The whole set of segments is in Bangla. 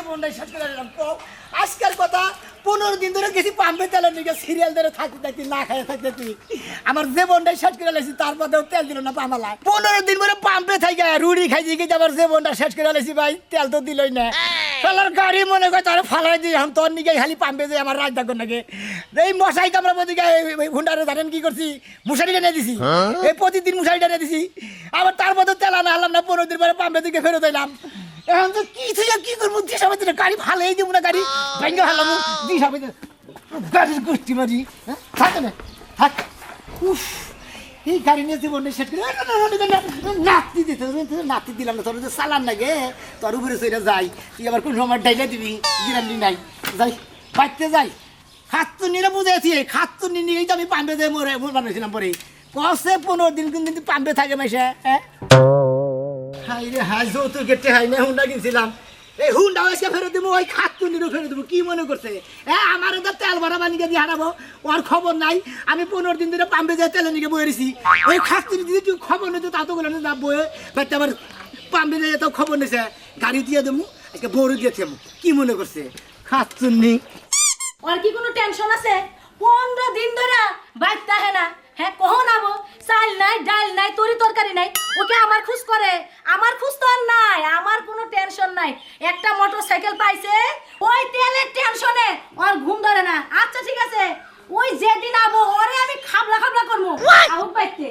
জীবনটাই শেষ করে দিলাম। আজকের কথা 15 দিন ধরে গেছি পাম্পে তেলের নিকে সিরিয়াল ধরে থাকতে থাকতে না খাই থাকতে আমার জীবনটাই শেষ করে লেছি, তারপরেও তেল দিল না পামালা। 15 দিন ধরে পাম্পে থাকি রুড়ি খাই দিয়ে আমার জীবনটা শেষ করে লেছি ভাই, তেল তো দিলই না। চলার গাড়ি মনে করে তার ফালাই দিই এখন তোর নিকে খালি পাম্পে যাই আমার রাত থাকুন নাকি। এই মশাই কামড়া প্রতিকে হুন্ডারে জানেন কি করছি, মশারি টেনে দিছি, এই প্রতিদিন মশারি টেনে দিছি। আবার তারপরে তেল আনা হলাম না, 15 দিন পরে পাম্পে দিকে ফেরত এলাম। এখন তো কি থেকে কি করবো, দিশা পাইতে না, গাড়ি ফালাই দিব না, গাড়ি ভেঙে ফেলাম, দিশা পাইতে গাড়ির গোষ্ঠী মারি থাকে না থাক। উফ, এই গাড়ি নিয়ে জীবনে সেট করে নাতি দিতে নাতি দিলাম না, তোর যে চালান লাগে তোর উপরে সেটা যাই, তুই আবার কোন সময় ডাইলে দিবি গিরান্ডি নাই, যাই বাড়তে যাই। খাত্তু নিলে বুঝেছি, খাত্তু নিয়েই তো আমি পাম্পে দিয়ে মরে বানিয়েছিলাম পরে কষে 15 দিন কিন্তু পাম্পে থাকে মাসে। হ্যাঁ হাই রে হাই, যৌতুক কেটে হাই না হুন্ডা কিনছিলাম, এই হুন্ডা আজকে ফেরত দেবো, ওই খাত্তুনিরও ফেরত দেবো। কি মনে করছে হ্যাঁ আমার তো তেল ভরা বানিয়ে দিয়ে হারাবো, ওর খবর নাই। আমি 15 দিন ধরে পাম্পে যাই তেলে নিয়ে বয়েছি, ওই খাত্তুনি যদি তুই খবর নিতে তা তো বলে না বয়ে বাড়তে আবার পাম্পে যাই তো খবর নিছে, গাড়ি দিয়ে দেবো আজকে বড় দিয়েছে। কি মনে করছে খাত্তুনি? ওর কি কোনো টেনশন আছে? 15 দিন ধরে বাইতে আহে না, হ্যাঁ কখন আবো? চাল নাই, ডাল নাই, তরি তরকারি নাই, ওকে আমার খুশ করে। আমার খুশ তো আর নাই, আমার কোনো টেনশন নাই। একটা মোটরসাইকেল পাইছে, ওই তেলের টেনশনে ওর ঘুম ধরে না। আচ্ছা ঠিক আছে, ওই যেদিন আবো ওরে আমি খাবলা খাবলা করবো আবু পাইতে।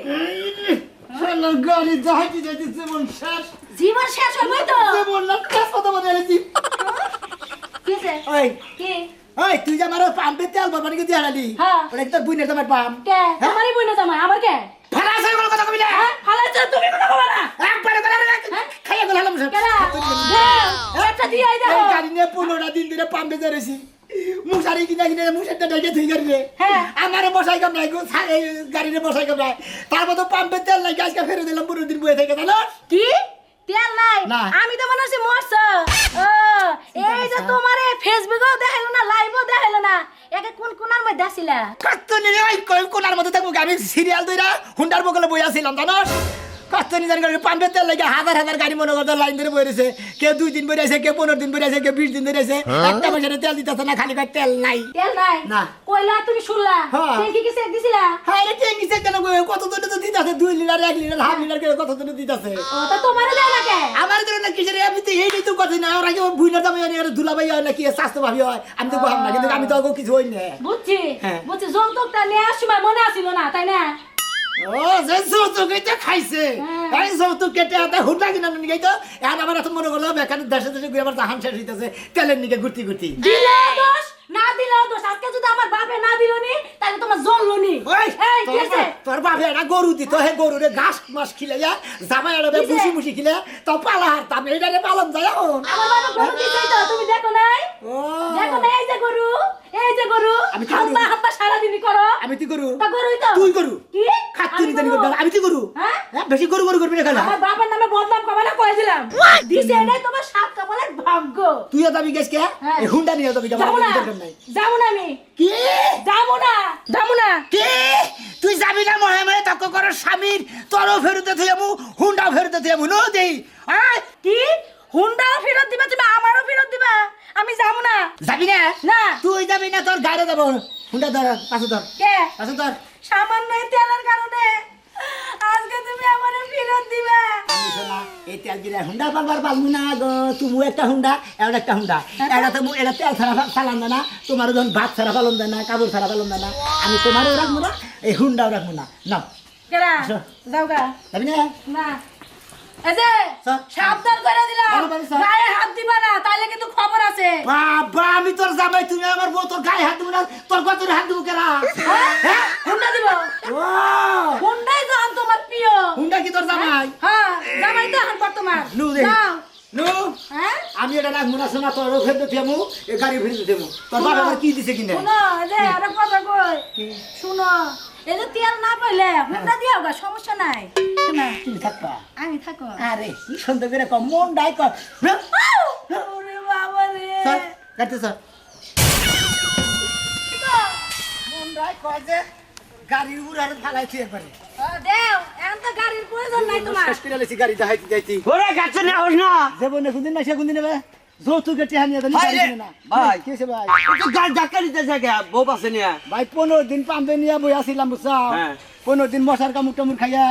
গাড়ি যাইতে যাইতে জীবন শেষ, জীবন শেষ হইবই তো। জীবন না শেষ কথা বলে এসেছি। কিসে? ওই কি? ওই তুই যে আমার পাম্পে তেল ভরবা নাকি দিয়ে হারালি, হ্যাঁ ওটা কি তোর বুইনের তোমার পাম্প? কে? তোমারই বই না জামাই, আমার কে? ফালাছে কোনো কথা কবি না, হ্যাঁ ফালাইছো তুমি, কথা বলো না। একবারে করে খাইয়া গেল হালাম সব। কেডা? দে, একটা দিয়ে আই দাও। এই গাড়ি নিয়ে 15 দিন ধরে পাম্পে ধরেছি, মুশারি কিনা কিনে মুশারটা ডাইকে থই গাড়ি রে। হ্যাঁ আমার বসাই কাম নাই গো, এই গাড়িতে বসাই কাম নাই। তারপর তো পাম্পে তেল লাগে আজকে ফেরত দিলাম 15 দিন বয়ে থেকে জানো কি? তেল নাই? না। আমি তো মনে হচ্ছে মরছ। ও এই যে তোমারে ফেসবুকেও দেখাইলো না, লাইভও দেখাইলো না, একে কোন কোনার মধ্যে আসিলা? কত নিলে ওই কোনার মধ্যে থাকবো, আমি সিরিয়াল দইরা হুন্ডার বগলে বই আসছিলাম জানো। কত নিজান গাড়ি পাম্পে তেল লাগে হাজার হাজার গাড়ি মনে করতে লাইন ধরে বই রয়েছে, কেউ 2 দিন বই আছে, কেউ 15 দিন বই আছে, কেউ 20 দিন ধরে আছে, একটা মাসে তেল দিতেছে না, খালি কয় তেল নাই। তেল নাই? না। কইলা তুমি শুনলা? হ্যাঁ। ট্যাঙ্কি কি চেক দিছিলা? হ্যাঁ রে ট্যাঙ্কি চেক কেন গো, কত দূরে তো দিতেছে, 2 লিটার 1 লিটার হাফ লিটার করে কত দূরে দিতেছে। ও তা তোমারে দেয় না কে? আমার জন্য না কিসের, আমি তো এইটাই তো কথা না, ওরা কি ভুইনার দামে আর ধুলাবাই হয় নাকি স্বাস্থ্য ভাবি হয়, আমি তো ভাব না, কিন্তু আমি তো আগে কিছু হই না। বুঝছি হ্যাঁ। বুঝছি, যৌতুকটা নেওয়ার সময় মনে আসিল না, তাই না? ও যে যৌতুক এটা খাইছে, হ্যাঁ। এই যৌতুক কেটে হাতে হুন্ডা কিনা নিয়ে তো এখন আমার এত মনে করলো এখানে দেশে দেশে ঘুরে আবার জাহান শেষ হইতেছে তেলের নিকে ঘুরতি ঘুরতি। দিলেও দোষ, না দিলেও দোষ। আজকে যদি আমার বাপে না দিলনি তাহলে তোমার জ্বললো নি। ওই এই কি আছে? তোর বাপে একটা গরু দিত, হে গরুরে ঘাস মাস খিলাইয়া জামাই আড়াবে কিসে? মুসি মুসি খিলে তো পালা হারতাম, এইটারে পালন যায় এখন। আমার বাবা গরু দিছে তো, তুমি দেখো নাই? ও দেখো না, এই যে গরু, এই যে গরু, আমি কি গরু? হাম্পা হাম্পা সারাদিনই করো। আমি তুই গরু, তা গরুই তো। তুই গরু কি? খাচ্ছি আমি জানি গরু? আমি তুই গরু, হ্যাঁ? হ্যাঁ বেশি গরু গরু করবি না খেলা। আমার বাবার নামে বদনাম কমানা কয়ে দিলাম। দিছে এটাই তোমার সাত কপালের ভাগ্য। তুইও যাবি গেছ কে? হ্যাঁ। এই হুন্ডা নিয়ে যাবি, যাবো না, দরকার নাই। যাবো না আমি, কি যাবো না, যাবো না। কি তুই যাবি না মনে মনে তক্ক করার স্বামীর তোরও ফেরতে থইয়ামু হুন্ডাও ফেরতে থইয়ামু নো দেই। হ্যাঁ কি? হুন্ডাও ফেরত দিবা তুমি, আমারও ফেরত দিবা? আমি যাবো না। যাবি না? না। তুই যাবি না, তোর গাড়ি যাবো। হুন্ডা ধর, পাশে ধর, কে? পাশে ধর। সামান্য এই তেলের কারণে আজকে তুমি আমারে ফেরত দিবা? আমি শোনা এই তেল দিলে হুন্ডা পালবার পালবো না গো, তুমি একটা হুন্ডা এর একটা হুন্ডা, এটা তো এটা তেল ছাড়া চালান দেয় না, তোমার যখন ভাত ছাড়া পালন দেয় না, কাপড় ছাড়া পালন দেয় না, আমি তোমারও রাখবো না, এই হুন্ডাও রাখবো না। না কেরা? আসো। যাও গা। যাবি না? না। এই যে চল। সাবধান করে দিলাম, বলো, বলো, চল। গায়ে হাত দিবা না, তাইলে কিন্তু খবর আছে। বাবা আমি তোর জামাই, তুমি আমার বউ, তোর গায়ে হাত দেবো না, তোর গতরে হাত দেবো কেরা? হ্যাঁ? হুন্ডা দিব? ও হুন্ডাই তো আম তোমার প্রিয়। হুন্ডা কি তোর জামাই? হ্যাঁ, জামাই তো এখন বর্তমান। নু দে যাও। নু হ্যাঁ? আমি এটা রাখবো না, শোনা তোর ফেরত দেবো, এ গাড়ি ফেরত দেবো। তোর বাবা আমার কি দিছে কিনে? শুনো, এই যে আরেক কথা কই। শুনো, এই যে তেল না পাইলে হুন্ডা দিও গা, সমস্যা নাই। শোনা, তুমি থাকবা। আমি থাকো। আরে কি সুন্দর করে কম মন ডাই কর। ওরে বাবা রে। স্যার কাটতে স্যার মন ডাই কর যে গাড়ির উপর আর ফালাই থিয়ে পারে। দেও, এখন তো গাড়ির প্রয়োজন নাই তোমার। শেষ করে লেছি গাড়ি দেখাইতে যাইতি। ওরে গাছ না হোস না জীবনে কোনদিন না সে কোনদিন নেবে যৌতুকে টেহা নিয়ে জানি হায় রে, গাড়ি কিনে না ভাই। কি হয়েছে ভাই তুই গাড়ি ধাক্কা দিতেছে কে বউ পাশে নিয়ে ভাই 15 দিন পাম্পে নিয়ে বই আসিলাম বুঝছো হ্যাঁ। 15 দিন মশার কামড় টামড় খাইয়া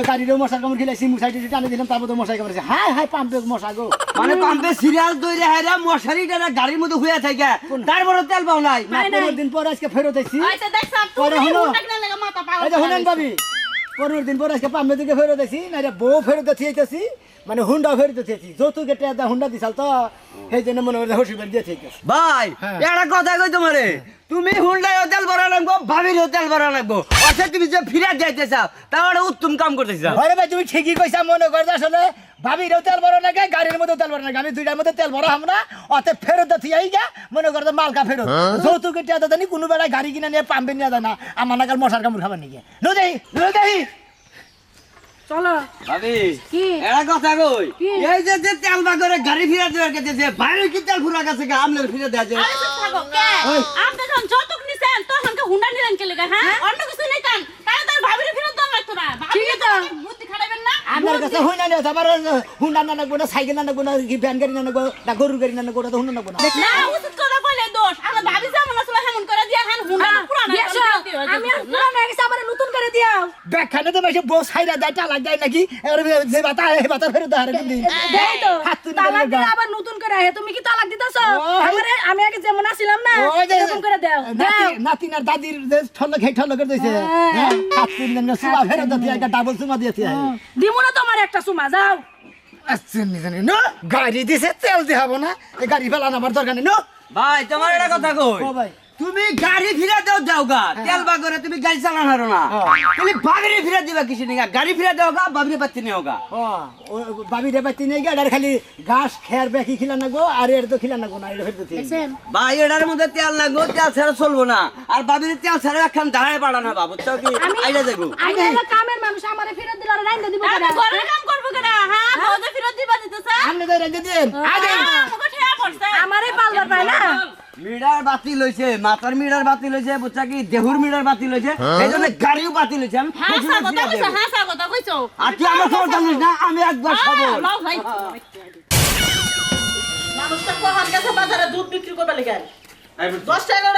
গাড়িরও মশার কামড় খেলাইছি মুসাইটি টানে দিলাম তারপর তো মশাই কামড়েছে হায় হায় পাম্পে মশা গো মানে পাম্পে সিরিয়াল দইরে হায়রা মশারিটা গাড়ির মধ্যে হয়ে থাকে তারপরে তেল পাও নাই না 15 দিন পর আজকে ফেরত আইছি আচ্ছা দেখছ পরে তুমি হলো। হুন্ডা কিনা লাগা মাথা পাগল এই যে শুনেন ভাবি 15 দিন পর আজকে পাম্পে দিকে ফেরত আইছি না রে বউ ফেরত দিয়েছি মানে হুন্ডা ফেরত দিয়েছি যৌতুকে টেহা হুন্ডা দিছাল তো সেই জন্য মনে করে হসি বাড়ি দিয়ে থেকে ভাই হ্যাঁ। একটা কথা কই তোমারে তুমি হুন্ডায় তেল ভরা লাগবো ভাবির তেল ভরা লাগবো অথচ তুমি যে ফিরে যাইতে চাও তাহলে উত্তম কাম করতে চাও আরে ভাই তুমি ঠিকই কইছা মনে করছ আসলে ভাবিরও তেল ভরা লাগে গাড়ির মধ্যে তেল ভরা লাগে আমি দুইটার মধ্যে তেল ভরা হব না অতে ফেরত থিয়াই গা মনে করছ মালকা ফেরত যৌতুকে টেহা দানি কোনো বেলায় গাড়ি কিনে নিয়ে পাম্পে নিয়ে যায় না আমার নাগাল মশার কামড় খাবার নিয়ে নো দেই চলো ভাবি কি? একটা কথা কই কি? এই যে যে তেল বা করে গাড়ি ফিরে দেওয়ার কাছে যে বাইরে কি তেল ফুরা কাছে আমনের ফিরে দেয়া যায় আরে চুপ থাকো কে ওই। আপনি যখন যৌতুক নিছেন তখন কে হুন্ডা নিলেন কে লাগা হ্যাঁ অন্য কিছু নিতেন তাহলে তার ভাবির ফেরত দাও লাগতো না ভাবি ঠিক তো আছে। বুদ্ধি খাটাবেন না আপনার কাছে হই না নিয়ে আমার হুন্ডা না নাগবো না সাইকেল না নাগবো না কি ভ্যান গাড়ি না নাগবো না গরুর গাড়ি না নাগবো না হুন্ডা নাগবো না না উচিত কথা কইলে দোষ আমরা ভাবি যেমন আসলে হেমন করে দিয়া হান হুন্ডা পুরানো দেখছো আমি আর পুরানো হয়ে গেছে আমার নতুন করে দিও ব্যাখ্যানে তো বেশি বউ সাইরা দেয় টালাক দেয় নাকি এবার যে বাতা এই বাতা ফেরত দেয় কিন্তু দেই তো হাত তুলে তালাক দেয়। দিলে আবার নতুন করে আহে তুমি কি তালাক দিতাছো ও, আমারে আমি আগে যেমন আছিলাম না ওই যে এরকম করে দাও দাও নাতিন আর দাদির যে ঠলক হেই ঠলক দিয়েছে হ্যাঁ হাত তুলে না সুমা ফেরত দিয়ে একটা ডাবল সুমা দিয়েছে দিমু না তোমার একটা সুমা যাও আচ্ছা নিজানি নো গাড়ি দিছে তেল দিয়ে হবো না এই গাড়ি ফেলান আমার দরকার নেই নো ভাই তোমার একটা কথা কই ও ভাই তুমি গাড়ি ফিরে দাও যাও গা তেল বা করে তুমি গাড়ি চালানো হারো না তুমি ভাবিরে ফিরে দিবা কিছু নিগা গাড়ি ফিরে দাও গা ভাবিরে পাচ্ছি নিও গা ও বাবি রে বাইতে নেই গাড়ি খালি ঘাস খেয়ার বেকি খিলা নাগো আর এর তো খিলা নাগো না এটা ফেরত দিয়ে দেখছেন ভাই এটার মধ্যে তেল লাগবো তেল ছাড়া চলবো না আর ভাবিরে তেল ছাড়া একখান দাঁড়ায় পাড়া না বাবু তো কি আইডা দেখো আমি হলো কামের মানুষ আমারে ফেরত দিলে আর রাইন্দা দিব আমি কেডা? ঘরের কাম করব কেন হ্যাঁ বউদের ফেরত দিবা দিতেছে আপনি তো রেঞ্জে দিন আগে আমাকে ঠেয়া পড়ছে আমারে পালবার পায় না মিটার বাতি লইছে মাথার মিটার বাতি লইছে বুঝছা কি দেহুর মিটার বাতি লইছে এই জন্য গাড়িও বাতি লইছে আমি হ্যাঁ বুঝি না কথা ফিরে কইছো দেব। হ্যাঁ কথা কইছো আর তুই আমার খবর জানিস না আমি একবার খবর লাও ভাই মানুষটা কখন গেছে বাজারে দুধ বিক্রি করবে লেগে 10 টাকা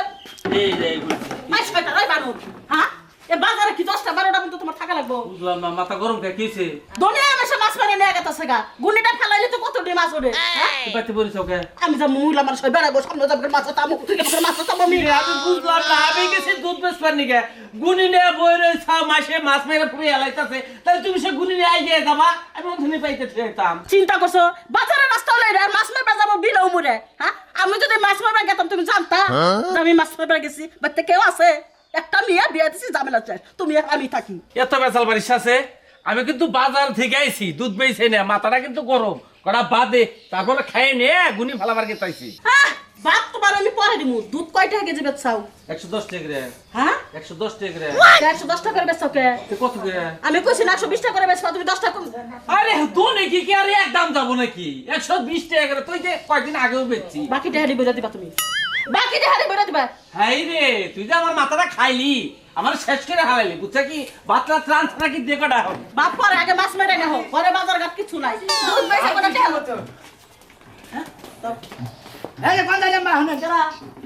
মাইস টাকা রাই বানু হ্যাঁ এ বাজারে কি 10টা 12টা পর্যন্ত তোমার টাকা লাগবো বুঝলাম না মাথা গরম কে কিছে দুনিয়া মাসে মাছ মারে নিয়ে গেছে গা গুনিটা ফেলাইলে তো কত ডি মাছ ওঠে হ্যাঁ? বাইতে পড়িস ওকে আমি যা মহিলা মানুষ হয়ে বেড়াবো সামনে যাবো মাছ তামু মাছ তামু আমি আমি বুঝলাম না আমি গেছি দুধ বেচবার নিকে গুনি নিয়ে বই রয়েছে মাসে মাছ মেরে পুড়ে এলাইতাছে তাহলে তুমি সে গুনি নিয়ে আই গিয়ে যাবা আমি ওখানে পাইতে যেতাম চিন্তা করছো বাজারে রাস্তা হলে আর মাছ মারবে যাবো বিলেও মরে হ্যাঁ আমি যদি মাছ মারবে গেতাম তুমি জানতা যে আমি মাছ মারবে গেছি বাড়িতে কেউ আছে একটা মেয়ে বিয়ে দিছি ঝামেলা চাই তুমি আর আমি থাকি এত বেচাল বাড়ির আছে আমি কিন্তু বাজার থেকে আইছি দুধ বেচে না মাথাটা কিন্তু গরম কটা বাদে তারপরে খাইয়ে নিয়ে গুনি ফেলাবার কে তাইছি হ্যাঁ ভাত তোমার আমি পরে দিমু দুধ কয় টাকা কেজি বেচাও 110 টাকা রে হ্যাঁ 110 টাকা রে 110 টাকা করে বেচাও কে তুই কত করে আমি কইছি না 120 টাকা করে বেচবা তুমি 10 টাকা কম আরে তো নাকি কি আর এক দাম যাবো নাকি 120 টাকা করে তুই যে কয়দিন আগেও বেচছি বাকি টাকা বেরা দিবা তুমি বাকি টাকা বেরা দিবা হাই রে তুই যে আমার মাথাটা খাইলি আমার শেষ করে হারাইলি বুঝছা কি বাতলা ত্রাণ ছাড়া কি দেখাটা হবে বাপ পরে আগে মাছ মেরে না হোক পরে বাজার ঘাট কিছু নাই দুধ বেচা করে টাকা মতো এই যে কোন জায়গা মা হনে যারা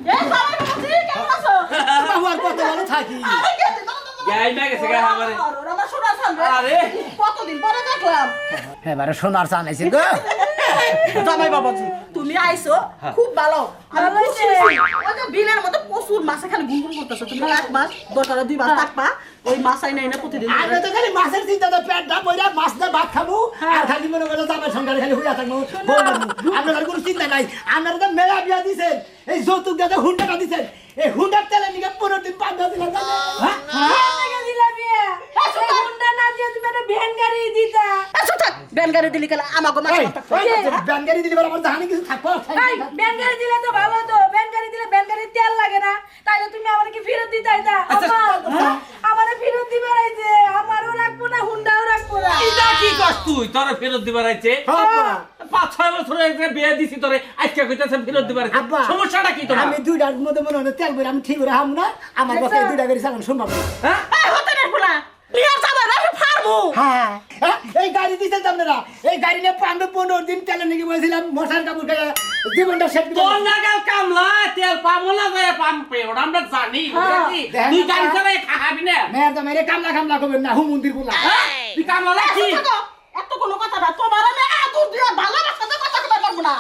এই সবাই বলছি কেমন আছো বাহুয়ার কত ভালো থাকি আরে গেছে গাই মে গেছে গা আমারে আমার শোনা সামনে আরে। কতদিন পরে দেখলাম এবারে সোনার চান আইছে গো জামাই বাবাজি তুমি আইছো খুব ভালো আমি খুশি হইছি। ওই যে বিলের মধ্যে প্রচুর মাছ খালি গুনগুন করতেছে তুমি এক মাস দরকার 2 মাস থাকবা ওই মাছ আই নাই না প্রতিদিন আমি তো খালি মাছের চিন্তা তো পেটটা বইরা মাছ দিয়ে ভাত খাবো আর খালি মনে করে জামাই সংসারে খালি হইয়া থাকবো আপনার কোনো চিন্তা নাই আপনারা তো মেলা বিয়া দিছেন এই যৌতুক দিয়ে হুন্ডাটা দিছেন এই হুন্ডার তেলে নিকে 15 দিন 5 দিন জানেন হ্যাঁ টাকা দিলা বিয়া এই হুন্ডা না দিয়ে তুমি একটা ভ্যান গাড়ি দিতা আচ্ছা থাক ব্যান গাড়ি দিলি কেলা আমাগো মাছ ব্যান গাড়ি দিলে আমার জানি কিছু থাকবো এই ভ্যান গাড়ি দিলে তো ভালো তো ভ্যান গাড়ি দিলে ভ্যান গাড়ির তেল লাগে না তাইলে তুমি আমারে কি ফেরত দিতাই না আমারে ফেরত দিবে রাইছে আমারও রাখবো না হুন্ডাও রাখবো না এটা কি কস তুই তোরা ফেরত দিবার আইছে 5-6 বছর আগে বিয়ে দিছি তোরে আজকে কইতাছেন ফেরত দিবার আইছে আব্বা, সমস্যাটা কি তোমার আমি দুইটার মধ্যে মনে হয় তেল বইরা আমি ঠিক করে হাম না আমার কথা দুইটা গাড়ি চালানো সম্ভব না হ্যাঁ এই হতে না ফুলা বিয়া যাবে আমি ফার্ম যাবো হ্যাঁ হ্যাঁ, এই গাড়ি দিতে আপনারা এই গাড়ি নিয়ে 15 দিন তেলে নাকি বলছিলাম মশার কাপড় গায়ে জীবনটা সেট করে তোর নাগাল কামলা তেল পাবো না যায় পাম্পে ওটা আমরা জানি বুঝলি? দেখেন তুই না। গাড়ি চালাই খাবি না মেয়ের তো মেরে কামলা করবেন না হুমন্দির বলা তুই কামলা কি এত কোনো কথা না তোমার আমি আদর দিয়া ভালোবাসাতে কথা কথা বলবো না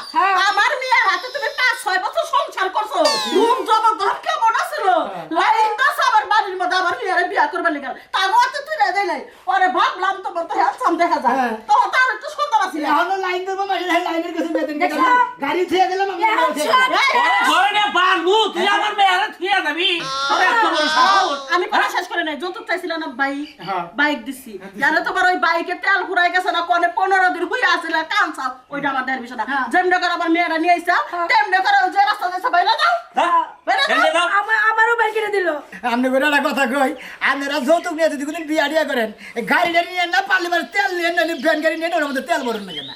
আমার মেয়ের হাতে তুমি 5-6 বছর সংসার করছো রুম জমা ঘর কেমন আছিল লাইন দাস আমার বাড়ির মধ্যে আমার মেয়ের বিয়া করবে লিগাল তার মতে তুই না যাই নাই ওরে ভাবলাম তোমার তো হ্যান্ডসাম দেখা যায় হ্যাঁ। তো তার একটু সুন্দর আছিল এখনো লাইন দেবো মানে লাইনের কাছে বেতন গাড়ি থুয়ে গেলাম আমি গাড়ি থুয়ে গেলাম। ঘরে বালু তুই আমার মেয়েরা থুয়া যাবি তোর এত বড় সাহস আমি কথা শেষ করে নাই যৌতুক চাইছিলাম না হ্যাঁ। বাইক দিছি জানো তোমার ওই বাইকে তেল ফুরাই গেছে না কোনে 15 দিন হইয়া আছিল কাঁচাও ওইটা আমার দেহের বিষয় না যেমনে করে আমার মেয়েরা নিয়ে আইসা তেমনে করে ওই যে রাস্তা যাচ্ছে বাইরে যাও বাইরে যাও আমারও বাইক কিনে দিল আপনি করে একটা কথা কই আপনারা যৌতুক নিয়ে যদি কোনো বিয়া টিয়া করেন গাড়িটা নিয়ে না পারলে তেল নিয়ে না ভ্যান গাড়ি নিয়ে না ওর মধ্যে তেল ভরুন না কেন